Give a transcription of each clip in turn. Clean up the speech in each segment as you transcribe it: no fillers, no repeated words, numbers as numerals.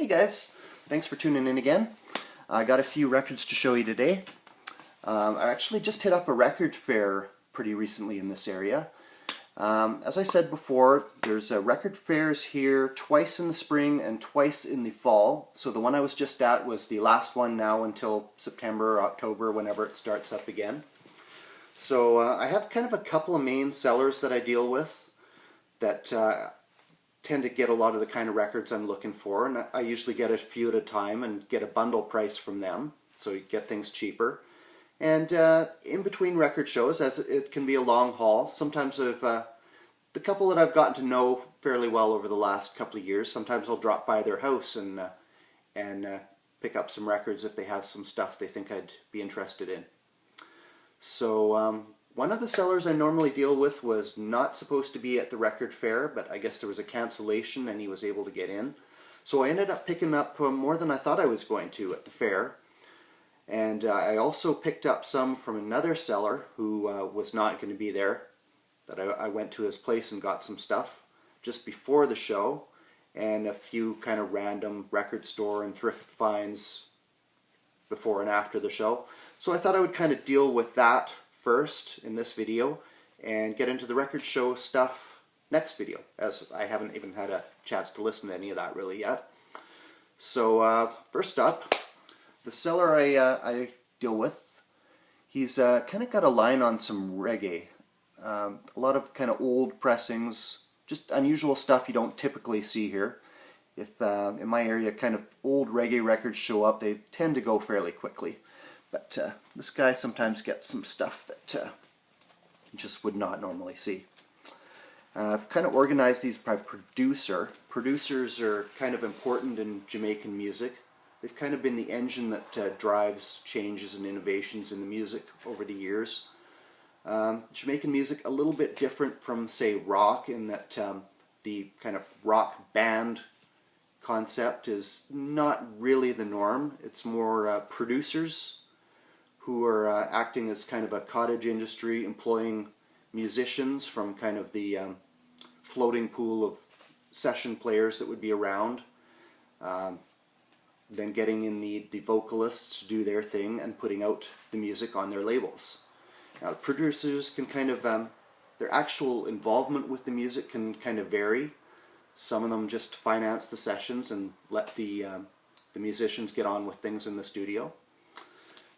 Hey guys, thanks for tuning in again. I got a few records to show you today. I actually just hit up a record fair pretty recently in this area. As I said before, there's record fairs here twice in the spring and twice in the fall. So the one I was just at was the last one now until September or October, whenever it starts up again. So I have kind of a couple of main sellers that I deal with that tend to get a lot of the kind of records I'm looking for, and I usually get a few at a time and get a bundle price from them, so you get things cheaper. And in between record shows, as it can be a long haul, sometimes the couple that I've gotten to know fairly well over the last couple of years, sometimes I'll drop by their house and pick up some records if they have some stuff they think I'd be interested in. So one of the sellers I normally deal with was not supposed to be at the record fair, but I guess there was a cancellation and he was able to get in. So I ended up picking up more than I thought I was going to at the fair. And I also picked up some from another seller who was not going to be there. But I went to his place and got some stuff just before the show, and a few kind of random record store and thrift finds before and after the show. So I thought I would kind of deal with that first in this video and get into the record show stuff next video, as I haven't even had a chance to listen to any of that really yet. So first up, the seller I deal with, he's kind of got a line on some reggae. A lot of kind of old pressings, just unusual stuff you don't typically see here. If in my area kind of old reggae records show up, they tend to go fairly quickly. But this guy sometimes gets some stuff that you just would not normally see. I've kind of organized these by producer. Producers are kind of important in Jamaican music. They've kind of been the engine that drives changes and innovations in the music over the years. Jamaican music a little bit different from, say, rock, in that the kind of rock band concept is not really the norm. It's more producers who are acting as kind of a cottage industry, employing musicians from kind of the floating pool of session players that would be around, then getting in the vocalists to do their thing and putting out the music on their labels. Now, the producers can kind of, their actual involvement with the music can kind of vary. Some of them just finance the sessions and let the musicians get on with things in the studio.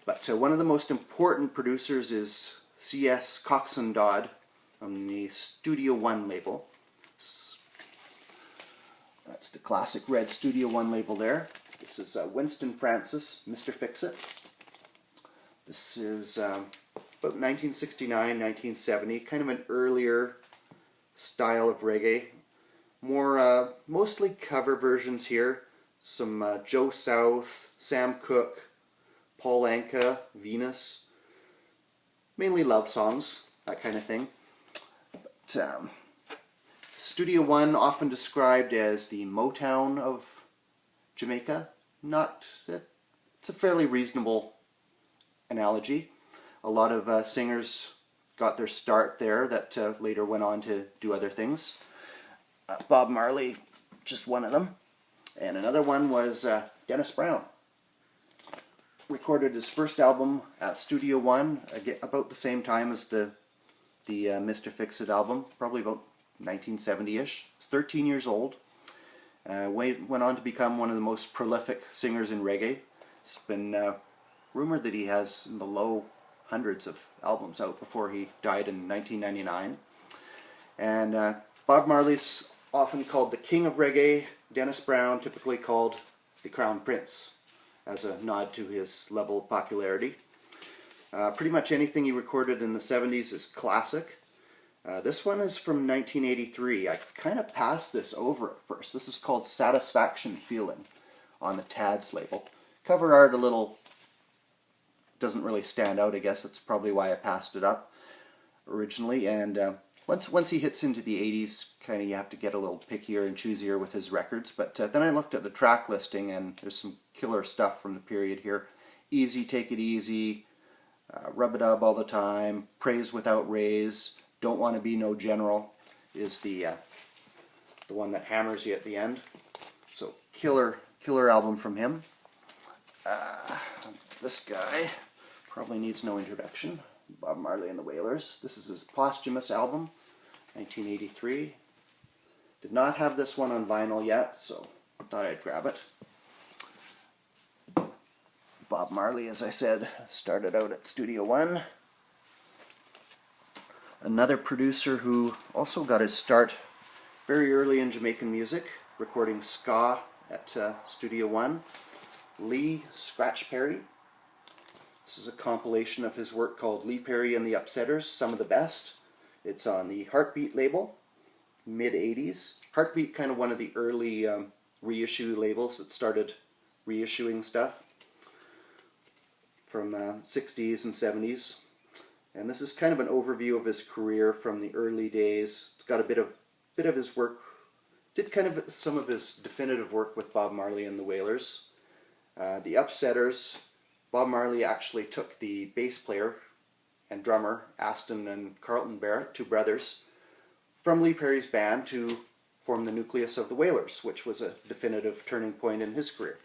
But one of the most important producers is C.S. Coxon Dodd on the Studio One label. That's the classic red Studio One label there. This is Winston Francis, Mr. Fix-It. This is about 1969, 1970, kind of an earlier style of reggae. More, mostly cover versions here. Some Joe South, Sam Cooke, Paul Anka, Venus, mainly love songs, that kind of thing. But, Studio One, often described as the Motown of Jamaica. It's a fairly reasonable analogy. A lot of singers got their start there that later went on to do other things. Bob Marley, just one of them. And another one was Dennis Brown. Recorded his first album at Studio One about the same time as the Mr. Fix-It album, probably about 1970-ish. 13 years old. Went on to become one of the most prolific singers in reggae. It's been rumored that he has in the low hundreds of albums out before he died in 1999. And Bob Marley's often called the king of reggae. Dennis Brown typically called the crown prince, as a nod to his level of popularity. Pretty much anything he recorded in the 70s is classic. This one is from 1983. I kind of passed this over at first. This is called Satisfaction Feeling on the Tads label. Cover art a little doesn't really stand out, I guess. That's probably why I passed it up originally. And once he hits into the 80s, kind of you have to get a little pickier and choosier with his records. But then I looked at the track listing, and there's some killer stuff from the period here. Easy, Take It Easy, Rub-a-Dub All the Time, Praise Without Raise, Don't Want to Be No General is the one that hammers you at the end. So killer Killer album from him. This guy probably needs no introduction. Bob Marley and the Wailers. This is his posthumous album, 1983. Did not have this one on vinyl yet, so I thought I'd grab it. Bob Marley, as I said, started out at Studio One. Another producer who also got his start very early in Jamaican music, recording ska at Studio One, Lee Scratch Perry. This is a compilation of his work called Lee Perry and the Upsetters, Some of the Best. It's on the Heartbeat label, mid-80s. Heartbeat, kind of one of the early reissue labels that started reissuing stuff from 60s and 70s. And this is kind of an overview of his career from the early days. It's got a bit of his work. Did kind of some of his definitive work with Bob Marley and the Wailers. The Upsetters, Bob Marley actually took the bass player and drummer, Aston and Carlton Barrett, two brothers, from Lee Perry's band to form the nucleus of the Wailers, which was a definitive turning point in his career.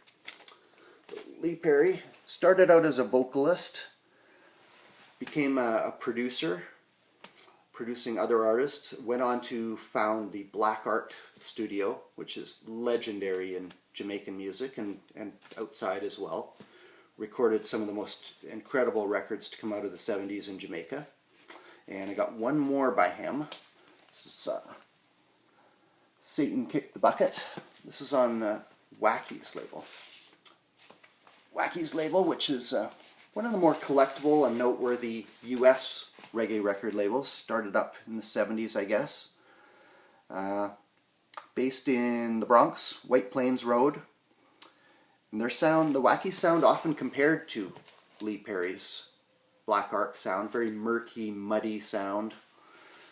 Lee Perry started out as a vocalist, became a producer, producing other artists, went on to found the Black Art Studio, which is legendary in Jamaican music and outside as well. Recorded some of the most incredible records to come out of the 70s in Jamaica. And I got one more by him. This is Satan Kicked the Bucket. This is on Wacky's label. Wacky's label, which is one of the more collectible and noteworthy US reggae record labels. Started up in the 70s, I guess. Based in the Bronx, White Plains Road. And their sound, the Wacky sound, often compared to Lee Perry's Black Art sound. Very murky, muddy sound,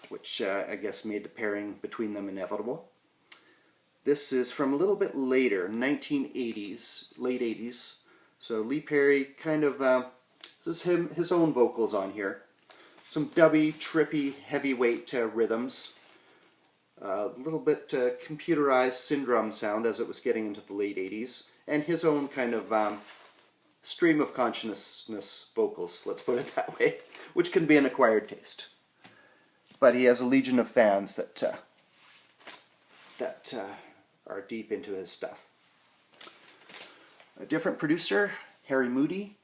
which I guess made the pairing between them inevitable. This is from a little bit later, 1980s, late 80s. So Lee Perry kind of, this is his own vocals on here. Some dubby, trippy, heavyweight rhythms. A little bit computerized syndrome sound as it was getting into the late 80s. And his own kind of stream of consciousness vocals, let's put it that way, which can be an acquired taste. But he has a legion of fans that are deep into his stuff. A different producer, Harry Moody.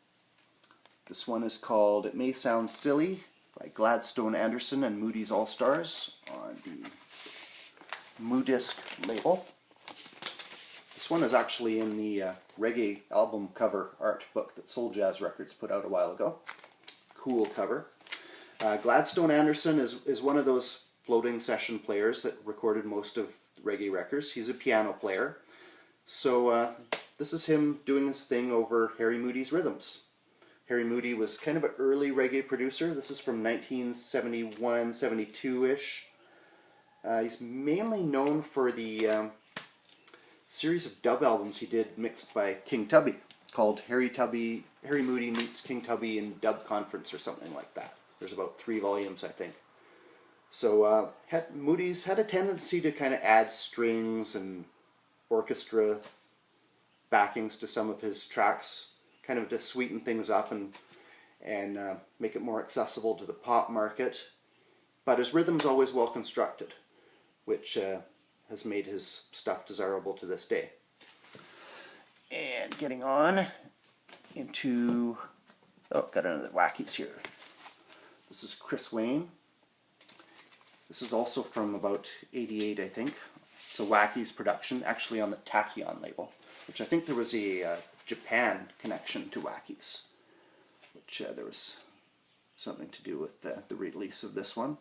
This one is called It May Sound Silly by Gladstone Anderson and Moody's All-Stars on the Moodisc label. This one is actually in the reggae album cover art book that Soul Jazz Records put out a while ago. Cool cover. Gladstone Anderson is one of those floating session players that recorded most of reggae records. He's a piano player. So this is him doing his thing over Harry Moody's rhythms. Harry Moody was kind of an early reggae producer. This is from 1971, 72-ish. He's mainly known for the series of dub albums he did mixed by King Tubby, called Harry Moody Meets King Tubby in Dub Conference or something like that. There's about 3 volumes, I think. So Moody's had a tendency to kind of add strings and orchestra backings to some of his tracks, kind of to sweeten things up and make it more accessible to the pop market. But his rhythm's always well constructed, which has made his stuff desirable to this day. And getting on into, got another Wackies here. This is Chris Wayne. This is also from about 88, I think. So Wacky's production, actually on the Tachyon label, which I think there was a Japan connection to Wacky's, which there was something to do with the release of this one.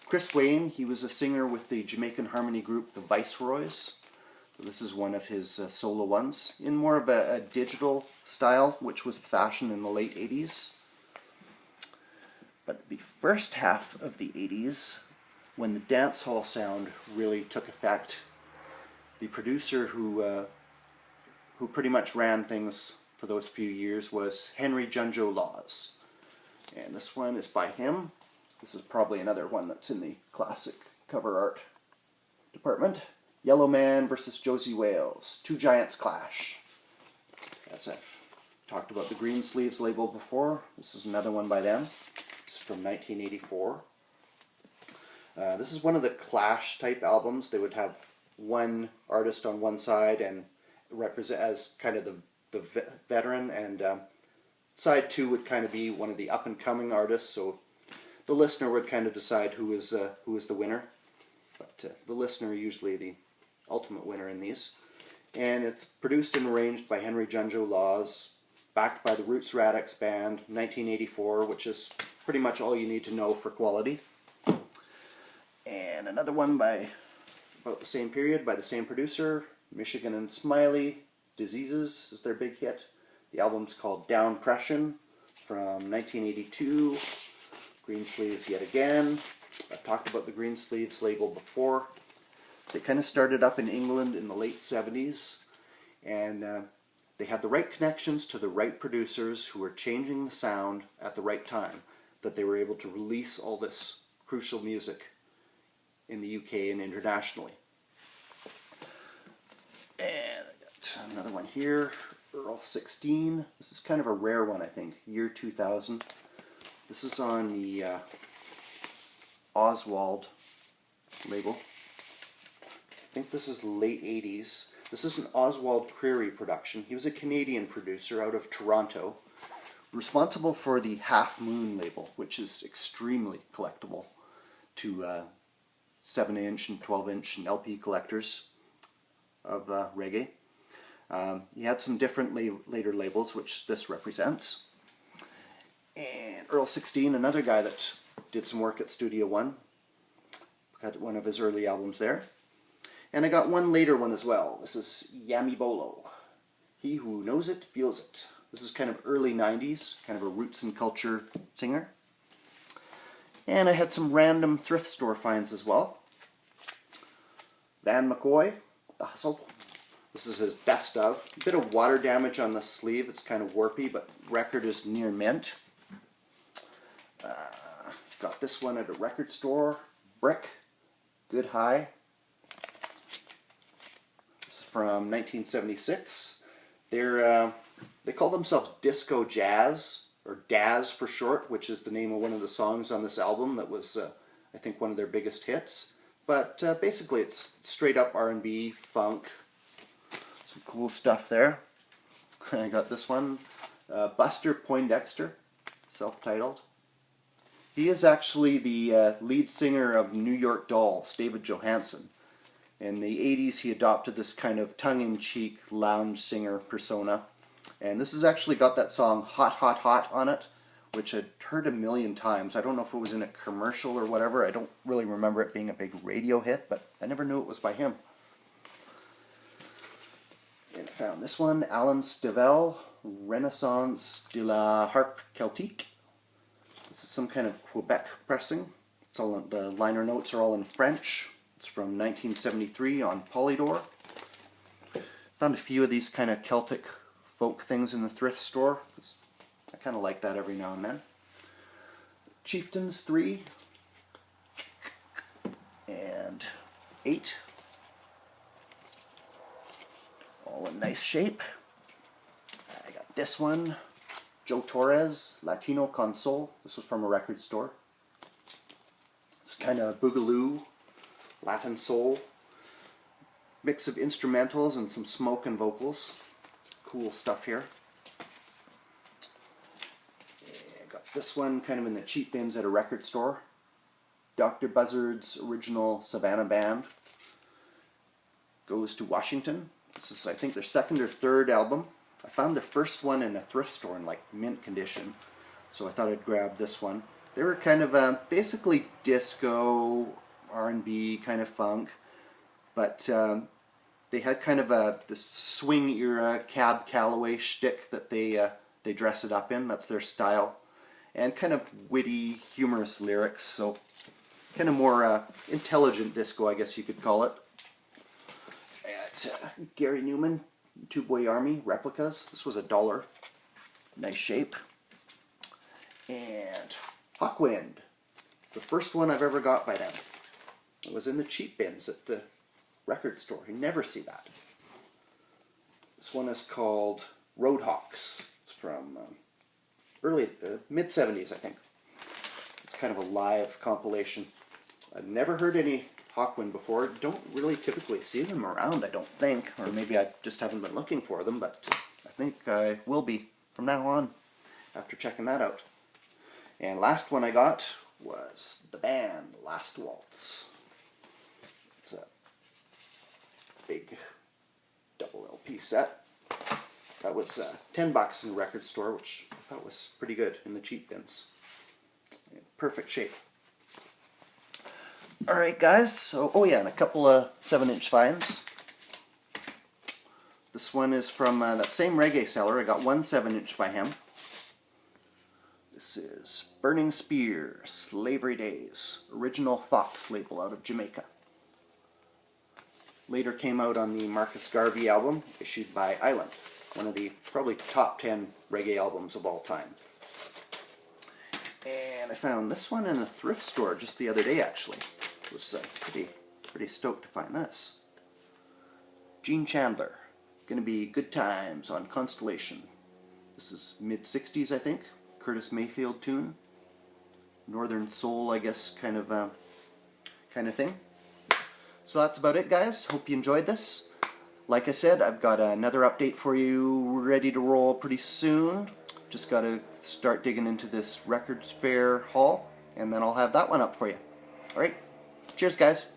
Chris Wayne, he was a singer with the Jamaican harmony group, the Viceroys. So this is one of his solo ones, in more of a digital style, which was the fashion in the late 80s. But the first half of the 80s, when the dancehall sound really took effect, the producer who pretty much ran things for those few years was Henry Junjo Laws. And this one is by him. This is probably another one that's in the classic cover art department. Yellow Man versus Josie Wales. Two giants clash. As I've talked about the Green Sleeves label before, this is another one by them. It's from 1984. This is one of the Clash type albums. They would have one artist on one side and represent as kind of the veteran, and side two would kind of be one of the up and coming artists. So the listener would kind of decide who is the winner. But the listener usually the ultimate winner in these. And it's produced and arranged by Henry Junjo Laws, backed by the Roots Radix Band, 1984, which is pretty much all you need to know for quality. And another one by about the same period, by the same producer, Michigan and Smiley, Diseases is their big hit. The album's called Downpression from 1982. Green Sleeves yet again. I've talked about the Green Sleeves label before. They kind of started up in England in the late 70s, and they had the right connections to the right producers who were changing the sound at the right time, that they were able to release all this crucial music in the UK and internationally. And I got another one here, Earl 16. This is kind of a rare one, I think, year 2000. This is on the Oswald label. I think this is late 80s. This is an Oswald Creary production. He was a Canadian producer out of Toronto, responsible for the Half Moon label, which is extremely collectible to 7-inch and 12-inch and LP collectors of reggae. He had some different later labels, which this represents. And Earl 16, another guy that did some work at Studio One. Got one of his early albums there. And I got one later one as well. This is Yami Bolo. He who knows it, feels it. This is kind of early 90s, kind of a roots and culture singer. And I had some random thrift store finds as well. Van McCoy, The Hustle. This is his best of. A bit of water damage on the sleeve. It's kind of warpy, but record is near mint. Got this one at a record store. Brick, Good High. This is from 1976. They call themselves Disco Jazz, or Daz for short, which is the name of one of the songs on this album that was, I think, one of their biggest hits. But basically it's straight up R&B, funk, some cool stuff there. I got this one, Buster Poindexter, self-titled. He is actually the lead singer of New York Dolls, David Johansen. In the 80s he adopted this kind of tongue-in-cheek lounge singer persona. And this has actually got that song Hot Hot Hot on it, which I'd heard a million times. I don't know if it was in a commercial or whatever. I don't really remember it being a big radio hit, but I never knew it was by him. And I found this one, Alan Stivell, Renaissance de la Harpe Celtique. This is some kind of Quebec pressing. It's all the liner notes are all in French. It's from 1973 on Polydor. Found a few of these kind of Celtic folk things in the thrift store. I kind of like that every now and then. Chieftains 3 and 8. All in nice shape. I got this one, Joe Torres, Latino Console. This was from a record store. It's kind of boogaloo, Latin soul. Mix of instrumentals and some smoke and vocals. Cool stuff here. I got this one kind of in the cheap bins at a record store. Dr. Buzzard's original Savannah Band. Goes to Washington. This is, I think, their second or third album. I found the first one in a thrift store in like mint condition, so I thought I'd grab this one. They were kind of basically disco, R&B, kind of funk, but they had kind of this swing era Cab Calloway shtick that they dress it up in. That's their style, and kind of witty, humorous lyrics. So kind of more intelligent disco, I guess you could call it. At Gary Newman, Two Boy Army replicas. This was $1. Nice shape. And Hawkwind, the first one I've ever got by them. It was in the cheap bins at the record store. You never see that. This one is called Roadhawks. It's from early, mid-70s, I think. It's kind of a live compilation. I've never heard any Hawkwind before. Don't really typically see them around, I don't think. Or maybe I just haven't been looking for them, but I think I will be from now on after checking that out. And last one I got was the band Last Waltz. It's a big double LP set. That was $10 in the record store, which I thought was pretty good in the cheap bins. In perfect shape. Alright guys, so, oh yeah, and a couple of 7-inch finds. This one is from that same reggae seller. I got one 7-inch by him. This is Burning Spear, Slavery Days, original Fox label out of Jamaica. Later came out on the Marcus Garvey album, issued by Island. One of the probably top 10 reggae albums of all time. And I found this one in a thrift store just the other day, actually. I was pretty stoked to find this. Gene Chandler, Gonna Be Good Times on Constellation. This is mid-60s, I think. Curtis Mayfield tune. Northern soul, I guess, kind of thing. So that's about it, guys. Hope you enjoyed this. Like I said, I've got another update for you ready to roll pretty soon. Just got to start digging into this records fair haul, and then I'll have that one up for you. Alright, cheers guys.